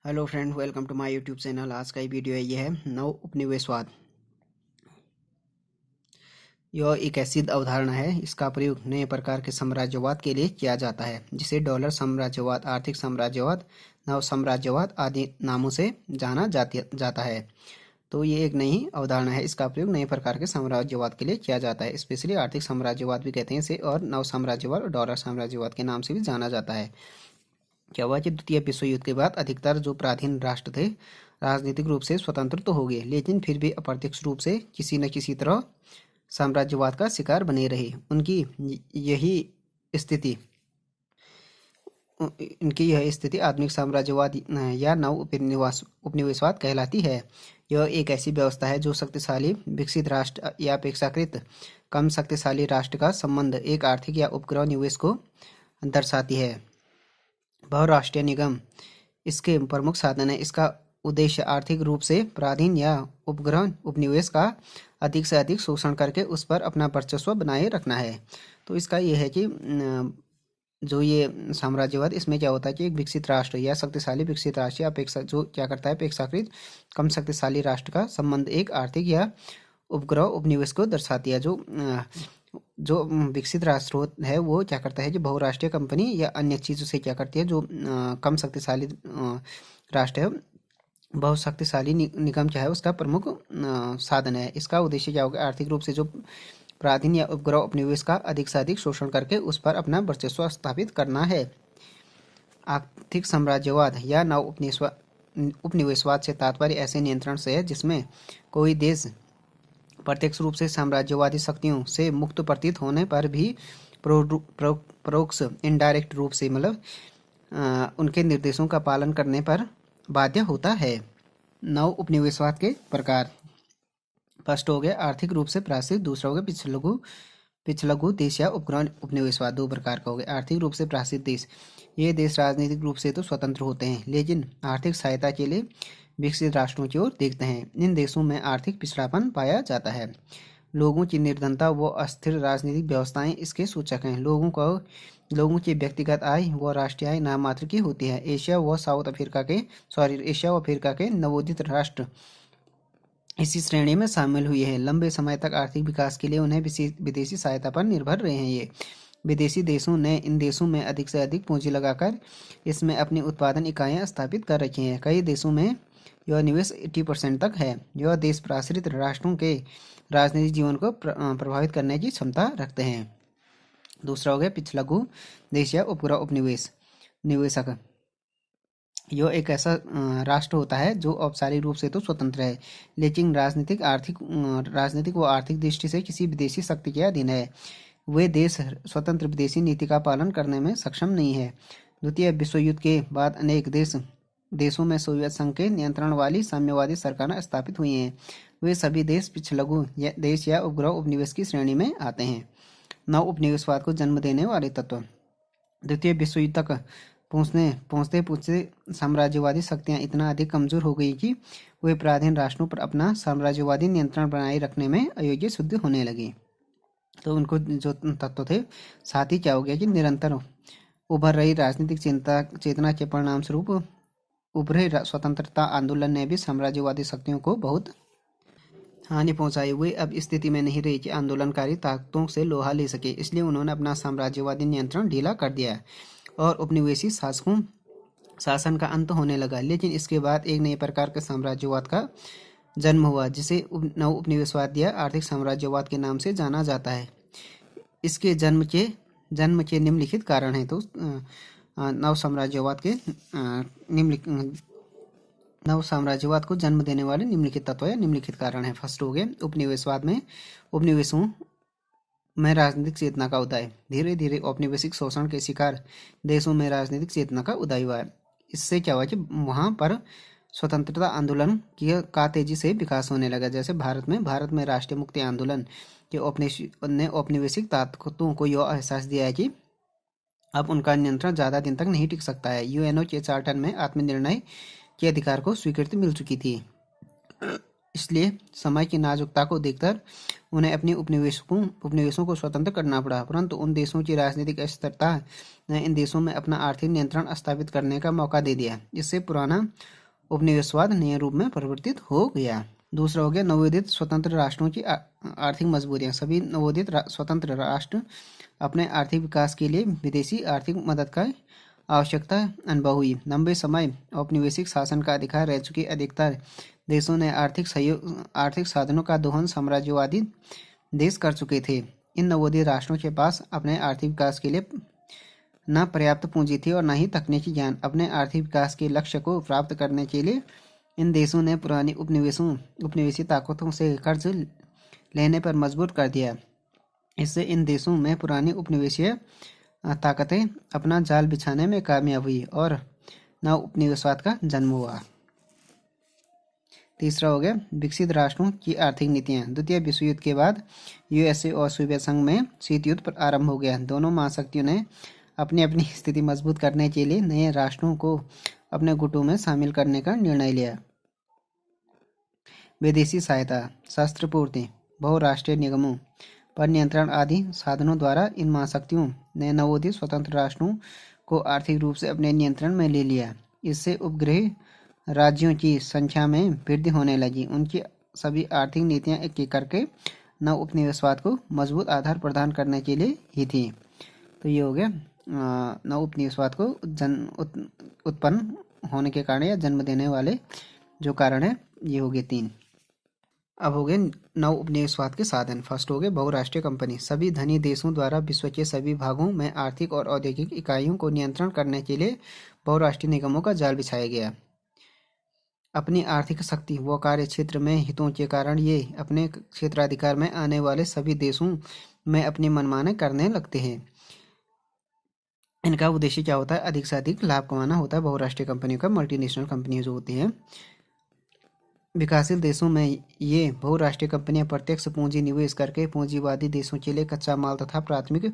Hello friend, welcome to my YouTube channel. आज का ये वीडियो है, ये है नव उपनिवेशवाद। यह एक ऐसी अवधारणा है, इसका प्रयोग नए प्रकार के साम्राज्यवाद के लिए किया जाता है, जिसे डॉलर साम्राज्यवाद, आर्थिक साम्राज्यवाद, नव साम्राज्यवाद आदि नामों से जाना जाता है। तो ये एक नई अवधारणा है, इसका प्रयोग नए प्रकार के साम्राज्यवाद के लिए किया जाता है। स्पेशली आर्थिक साम्राज्यवाद भी कहते हैं इसे, और नव साम्राज्यवाद और डॉलर साम्राज्यवाद के नाम से भी जाना जाता है। क्या हुआ कि द्वितीय विश्व युद्ध के बाद अधिकतर जो प्राचीन राष्ट्र थे राजनीतिक रूप से स्वतंत्र तो हो गए, लेकिन फिर भी अप्रत्यक्ष रूप से किसी न किसी तरह साम्राज्यवाद का शिकार बने रहे। यही स्थिति इनकी यह स्थिति आधुनिक साम्राज्यवाद या नव उपनिवेशवाद कहलाती है। यह एक ऐसी व्यवस्था है जो शक्तिशाली विकसित राष्ट्र या अपेक्षाकृत कम शक्तिशाली राष्ट्र का संबंध एक आर्थिक या उपग्रह निवेश को दर्शाती है। बहुराष्ट्रीय निगम इसके प्रमुख साधन है। इसका उद्देश्य आर्थिक रूप से पराधीन या उपग्रह उपनिवेश का अधिक से अधिक शोषण करके उस पर अपना वर्चस्व बनाए रखना है। तो इसका यह है कि जो ये साम्राज्यवाद, इसमें क्या होता है कि एक विकसित राष्ट्र या शक्तिशाली विकसित राष्ट्र या अपेक्षा जो क्या करता है, अपेक्षाकृत कम शक्तिशाली राष्ट्र का संबंध एक आर्थिक या उपग्रह उपनिवेश को दर्शाती है। जो विकसित राष्ट्र है वो क्या करता है कि बहुराष्ट्रीय कंपनी या अन्य चीज़ों से क्या करती है, जो कम शक्तिशाली राष्ट्र है, बहुत शक्तिशाली निगम क्या है उसका प्रमुख साधन है। इसका उद्देश्य क्या होगा, आर्थिक रूप से जो पराधीन या उपग्रह उपनिवेश का अधिक से अधिक शोषण करके उस पर अपना वर्चस्व स्थापित करना है। आर्थिक साम्राज्यवाद या नव उपनिवेशवाद से तात्पर्य ऐसे नियंत्रण से है जिसमें कोई देश प्रत्यक्ष रूप से साम्राज्यवादी शक्तियों से मुक्त प्रतीत होने पर भी परोक्ष इनडायरेक्ट रूप से मतलब उनके निर्देशों का पालन करने पर बाध्य होता है। नव उपनिवेशवाद के प्रकार, फर्स्ट हो गया आर्थिक रूप से प्राश्रित, दूसरा हो गया पिछलघु देश या उपग्रह उपनिवेशवाद। दो प्रकार का हो गया। आर्थिक रूप से प्राश्रित देश, ये देश राजनीतिक रूप से तो स्वतंत्र होते हैं लेकिन आर्थिक सहायता के लिए विकसित राष्ट्रों की ओर देखते हैं। इन देशों में आर्थिक पिछड़ापन पाया जाता है। लोगों की निर्धनता व अस्थिर राजनीतिक व्यवस्थाएं इसके सूचक हैं। लोगों की व्यक्तिगत आय व राष्ट्रीय आय नाम मात्र की होती है। एशिया व अफ्रीका के नवोदित राष्ट्र इसी श्रेणी में शामिल हुए हैं। लंबे समय तक आर्थिक विकास के लिए उन्हें विदेशी सहायता पर निर्भर रहे हैं। ये विदेशी देशों ने इन देशों में अधिक से अधिक पूंजी लगाकर इसमें अपनी उत्पादन इकाइयां स्थापित कर रखी हैं। कई देशों में यह निवेश 80% तक है। यह देश प्राश्रित राष्ट्रों के राजनीतिक जीवन को प्रभावित करने की क्षमता रखते हैं। दूसरा हो गया पिछलघु देश या उपग्रह निवेशक। यह एक ऐसा राष्ट्र होता है जो औपचारिक रूप से तो स्वतंत्र है लेकिन राजनीतिक व आर्थिक दृष्टि से किसी विदेशी शक्ति के अधीन है। वे देश स्वतंत्र विदेशी नीति का पालन करने में सक्षम नहीं है। द्वितीय विश्व युद्ध के बाद अनेक देशों में सोवियत संघ के नियंत्रण वाली साम्यवादी सरकारें स्थापित हुई हैं। वे सभी देश पिछलघु देश या उपग्रह उपनिवेश की श्रेणी में आते हैं। नव उपनिवेशवाद को जन्म देने वाले तत्व, द्वितीय विश्व युद्ध तक पहुँचते साम्राज्यवादी शक्तियाँ इतना अधिक कमजोर हो गई कि वे पराधीन राष्ट्रों पर अपना साम्राज्यवादी नियंत्रण बनाए रखने में अयोग्य सिद्ध होने लगी। तो उनको जो तत्व थे, साथ ही क्या हो गया कि निरंतर उभर रही राजनीतिक चेतना के परिणाम स्वरूप उभरे स्वतंत्रता आंदोलन ने भी साम्राज्यवादी शक्तियों को बहुत हानि पहुंचाई। हुए अब स्थिति में नहीं रही कि आंदोलनकारी ताकतों से लोहा ले सके, इसलिए उन्होंने अपना साम्राज्यवादी नियंत्रण ढीला कर दिया और उपनिवेशी शासन का अंत होने लगा। लेकिन इसके बाद एक नए प्रकार के साम्राज्यवाद का जन्म हुआ जिसे नव उपनिवेशवाद या आर्थिक साम्राज्यवाद के नाम से जाना जाता है। इसके जन्म के निम्नलिखित कारण हैं। तो नव साम्राज्यवाद को जन्म देने वाले निम्नलिखित तत्व या निम्नलिखित कारण है। फर्स्ट हो गए उपनिवेशों में राजनीतिक चेतना का उदय। धीरे धीरे औपनिवेशिक शोषण के शिकार देशों में राजनीतिक चेतना का उदय हुआ है। इससे क्या हुआ कि वहां पर स्वतंत्रता आंदोलन का तेजी से विकास होने लगा। जैसे भारत में राष्ट्रीय मुक्ति आंदोलन ने औपनिवेशिक ताकतों को यह एहसास दिया है कि अब उनका नियंत्रण ज्यादा दिन तक नहीं टिक सकता है। यूएनओ के चार्टर में आत्मनिर्णय के अधिकार को स्वीकृति मिल चुकी थी। इसलिए समय की नाजुकता को देखकर उन्हें अपने उपनिवेशों को स्वतंत्र करना पड़ा, परंतु उन देशों की राजनीतिक अस्थिरता ने इन देशों में अपना आर्थिक नियंत्रण स्थापित करने का मौका दे दिया। इससे पुराना उपनिवेशवाद नए रूप में परिवर्तित हो गया। दूसरा हो गया नवोदित स्वतंत्र राष्ट्रों की आर्थिक मजबूरियां। सभी नवोदित स्वतंत्र राष्ट्र अपने आर्थिक विकास के लिए विदेशी आर्थिक मदद का आवश्यकता अनुभव हुई। लंबे समय औपनिवेशिक शासन का अधिकार रह चुके अधिकतर देशों ने आर्थिक साधनों का दोहन साम्राज्यवादी देश कर चुके थे। इन नवोदित राष्ट्रों के पास अपने आर्थिक विकास के लिए न पर्याप्त पूंजी थी और न ही तकनीकी ज्ञान। अपने आर्थिक विकास के लक्ष्य को प्राप्त करने के लिए इन देशों ने पुरानी उपनिवेशी ताकतों से कर्ज लेने पर मजबूर कर दिया। इससे इन देशों में पुरानी उपनिवेशीय ताकतें अपना जाल बिछाने में कामयाब हुई और नव उपनिवेशवाद का जन्म हुआ। तीसरा हो गया विकसित राष्ट्रों की आर्थिक नीतियां। द्वितीय विश्व युद्ध के बाद यूएसए और सोवियत संघ में शीत युद्ध पर आरंभ हो गया। दोनों महाशक्तियों ने अपनी अपनी स्थिति मजबूत करने के लिए नए राष्ट्रों को अपने गुटों में शामिल करने का निर्णय लिया। विदेशी सहायता, शस्त्र पूर्ति, बहुराष्ट्रीय निगमों पर नियंत्रण आदि साधनों द्वारा इन महाशक्तियों ने नवोदित स्वतंत्र राष्ट्रों को आर्थिक रूप से अपने नियंत्रण में ले लिया। इससे उपग्रह राज्यों की संख्या में वृद्धि होने लगी। उनकी सभी आर्थिक नीतियां एक करके नव उपनिवेशवाद को मजबूत आधार प्रदान करने के लिए ही थी। तो ये हो गया नव उपनिवेशवाद को उत्पन्न होने के कारण या जन्म देने वाले जो कारण है, ये हो गए 3। अब हो गए नव उपनिवेशवाद के साधन। फर्स्ट हो गए बहुराष्ट्रीय कंपनी। सभी धनी देशों द्वारा विश्व के सभी भागों में आर्थिक और औद्योगिक इकाइयों को नियंत्रण करने के लिए बहुराष्ट्रीय निगमों का जाल बिछाया गया। अपनी आर्थिक शक्ति व कार्य क्षेत्र में हितों के कारण ये अपने क्षेत्राधिकार में आने वाले सभी देशों में अपनी मनमाने करने लगते हैं। इनका उद्देश्य क्या होता है? अधिक से अधिक लाभ कमाना होता है बहुराष्ट्रीय कंपनियों का। मल्टीनेशनल कंपनियां जो होती हैं विकासशील देशों में, ये बहुराष्ट्रीय कंपनियां प्रत्यक्ष पूंजी निवेश करके पूंजीवादी देशों के लिए कच्चा माल तथा प्राथमिक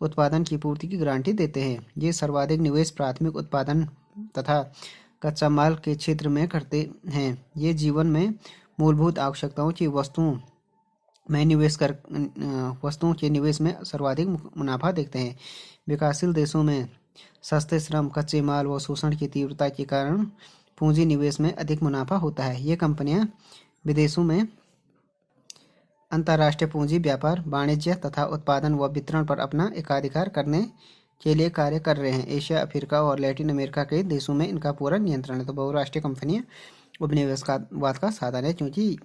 उत्पादन की पूर्ति की गारंटी देते हैं। ये सर्वाधिक निवेश प्राथमिक उत्पादन तथा कच्चा माल के क्षेत्र में करते हैं। ये जीवन में मूलभूत आवश्यकताओं की वस्तुओं के निवेश में सर्वाधिक मुनाफा देखते हैं। विकासशील देशों में सस्ते श्रम, कच्चे माल व शोषण की तीव्रता के कारण पूंजी निवेश में अधिक मुनाफा होता है। ये कंपनियां विदेशों में अंतर्राष्ट्रीय पूंजी व्यापार, वाणिज्य तथा उत्पादन व वितरण पर अपना एकाधिकार करने के लिए कार्य कर रहे हैं। एशिया, अफ्रीका और लैटिन अमेरिका के देशों में इनका पूरा नियंत्रण है। तो बहुराष्ट्रीय कंपनियां उपनिवेशवाद का साधन है, क्योंकि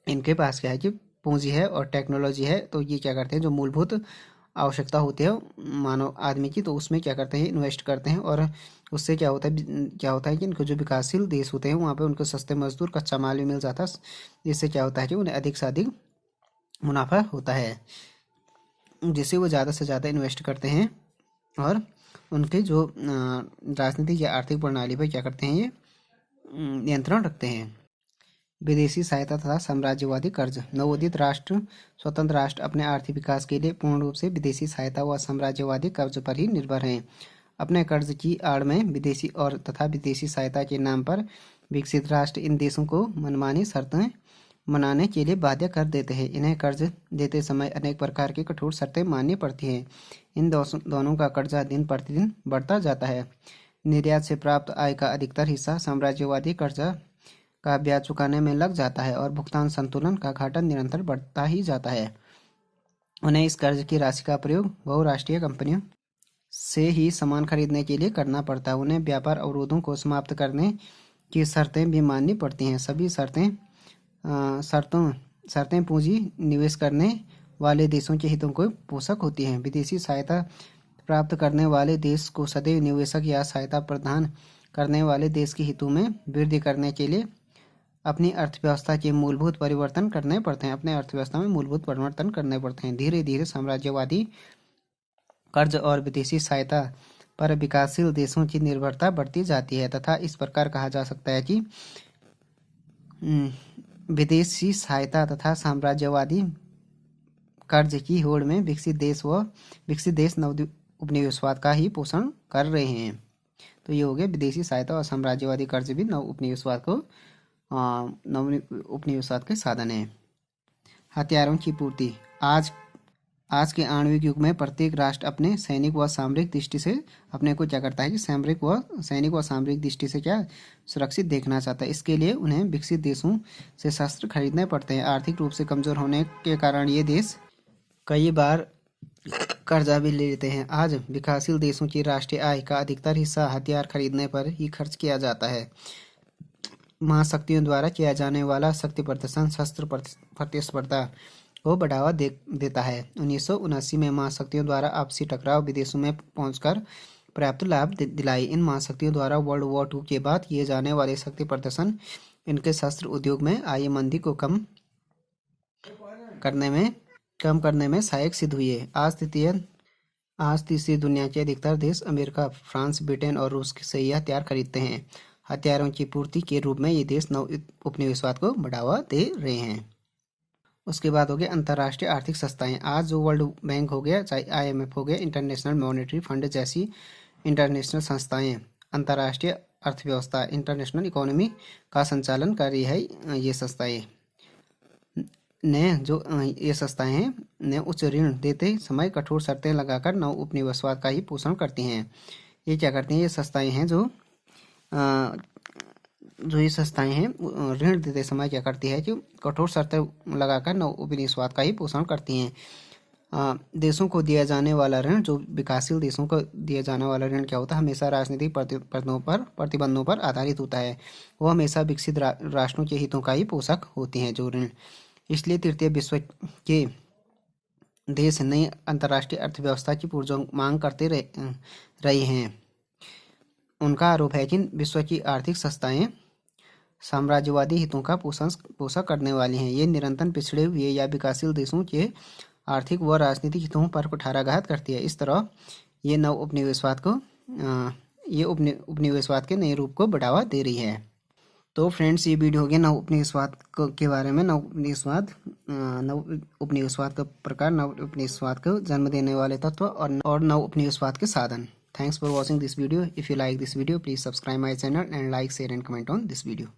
इनके पास क्या है कि पूंजी है और टेक्नोलॉजी है। तो ये क्या करते हैं, जो मूलभूत आवश्यकता होती है मानव आदमी की, तो उसमें क्या करते हैं, इन्वेस्ट करते हैं। और उससे क्या होता है कि इनको जो विकासशील देश होते हैं वहाँ पे उनको सस्ते मजदूर, कच्चा माल भी मिल जाता है। जिससे क्या होता है कि उन्हें अधिक से अधिक मुनाफा होता है, जिससे वो ज़्यादा से ज़्यादा इन्वेस्ट करते हैं और उनके जो राजनीतिक या आर्थिक प्रणाली पर क्या करते हैं, ये नियंत्रण रखते हैं। विदेशी सहायता तथा साम्राज्यवादी कर्ज। नवोदित स्वतंत्र राष्ट्र अपने आर्थिक विकास के लिए पूर्ण रूप से विदेशी सहायता व साम्राज्यवादी कर्ज पर ही निर्भर हैं। अपने कर्ज की आड़ में विदेशी सहायता के नाम पर विकसित राष्ट्र इन देशों को मनमानी शर्तें मनाने के लिए बाध्य कर देते हैं। इन्हें कर्ज देते समय अनेक प्रकार की कठोर शर्तें माननी पड़ती हैं। इन दोनों का कर्जा दिन प्रतिदिन बढ़ता जाता है। निर्यात से प्राप्त आय का अधिकतर हिस्सा साम्राज्यवादी कर्जा का ब्याज चुकाने में लग जाता है और भुगतान संतुलन का घाटा निरंतर बढ़ता ही जाता है। उन्हें इस कर्ज की राशि का प्रयोग बहुराष्ट्रीय कंपनियों से ही सामान खरीदने के लिए करना पड़ता है। उन्हें व्यापार अवरोधों को समाप्त करने की शर्तें भी माननी पड़ती हैं। सभी शर्तें पूंजी निवेश करने वाले देशों के हितों को पोषक होती हैं। विदेशी सहायता प्राप्त करने वाले देश को सदैव निवेशक या सहायता प्रदान करने वाले देश के हितों में वृद्धि करने के लिए अपनी अर्थव्यवस्था के मूलभूत परिवर्तन करने पड़ते हैं। अपने अर्थव्यवस्था में मूलभूत परिवर्तन करने पड़ते हैं। धीरे धीरे साम्राज्यवादी कर्ज और विदेशी सहायता पर विकासशील देशों की निर्भरता बढ़ती जाती है तथा इस प्रकार कहा जा सकता है कि विदेशी सहायता तथा साम्राज्यवादी कर्ज की होड़ में विकसित देश नव उपनिवेशवाद का ही पोषण कर रहे हैं। तो ये हो गया विदेशी सहायता और साम्राज्यवादी कर्ज भी नव उपनिवेशवाद को नव उपनिवेशवाद के साधन है। हथियारों की पूर्ति। आज के आणविक युग में प्रत्येक राष्ट्र अपने सैनिक व सामरिक दृष्टि से अपने को क्या करता है कि सैनिक व सामरिक दृष्टि से क्या सुरक्षित देखना चाहता है। इसके लिए उन्हें विकसित देशों से शस्त्र खरीदने पड़ते हैं। आर्थिक रूप से कमजोर होने के कारण ये देश कई बार कर्जा भी ले लेते हैं। आज विकासशील देशों की राष्ट्रीय आय का अधिकतर हिस्सा हथियार खरीदने पर ही खर्च किया जाता है। महाशक्तियों द्वारा किया जाने वाला शक्ति प्रदर्शन शस्त्र प्रतिस्पर्धा को बढ़ावा देता है। 1979 में महाशक्तियों द्वारा आपसी टकराव विदेशों में पहुंचकर पर्याप्त लाभ दिलाई। इन महाशक्तियों द्वारा वर्ल्ड वॉर II के बाद किए जाने वाले शक्ति प्रदर्शन इनके शस्त्र उद्योग में आई मंदी को कम करने में सहायक सिद्ध हुई है। आज तीसरी दुनिया के अधिकतर देश अमेरिका, फ्रांस, ब्रिटेन और रूस से ही हथियार खरीदते हैं। हथियारों की पूर्ति के रूप में ये देश नव उपनिवेशवाद को बढ़ावा दे रहे हैं। उसके बाद हो गया अंतर्राष्ट्रीय आर्थिक संस्थाएं। आज जो वर्ल्ड बैंक हो गया, चाहे IMF हो गया, इंटरनेशनल मॉनेटरी फंड जैसी इंटरनेशनल संस्थाएं अंतर्राष्ट्रीय अर्थव्यवस्था इंटरनेशनल इकोनॉमी का संचालन कर रही है। ये संस्थाएं हैं ने उच्च ऋण देते समय कठोर शर्तें लगाकर नव उपनिवेशवाद का ही पोषण करती हैं। ये क्या करती हैं? ये संस्थाएं हैं जो ये संस्थाएं हैं ऋण देते समय क्या करती है कि कठोर शर्तें लगाकर नव उपनिवेशवाद का ही पोषण करती हैं। देशों को दिया जाने वाला ऋण, जो विकासशील देशों को दिया जाने वाला ऋण क्या होता है, हमेशा राजनीतिक प्रतिबंधों पर आधारित होता है। वो हमेशा विकसित राष्ट्रों के हितों का ही पोषक होती हैं जो ऋण। इसलिए तृतीय विश्व के देश नई अंतर्राष्ट्रीय अर्थव्यवस्था की पुरजोर मांग करते रहे हैं। उनका आरोप है कि विश्व की आर्थिक संस्थाएं साम्राज्यवादी हितों का पोषण करने वाली हैं। ये निरंतर पिछड़े हुए या विकासशील देशों के आर्थिक व राजनीतिक हितों पर कुठाराघात करती है। इस तरह ये नव उपनिवेशवाद के नए रूप को बढ़ावा दे रही है। तो फ्रेंड्स, ये वीडियो हो गया नव उपनिवेशवाद के बारे में। नव उपनिवेशवाद का प्रकार, नव उपनिवेशवाद को जन्म देने वाले तत्व और नव उपनिवेशवाद के साधन। Thanks for watching this video. If you like this video, please subscribe my channel and like, share and comment on this video.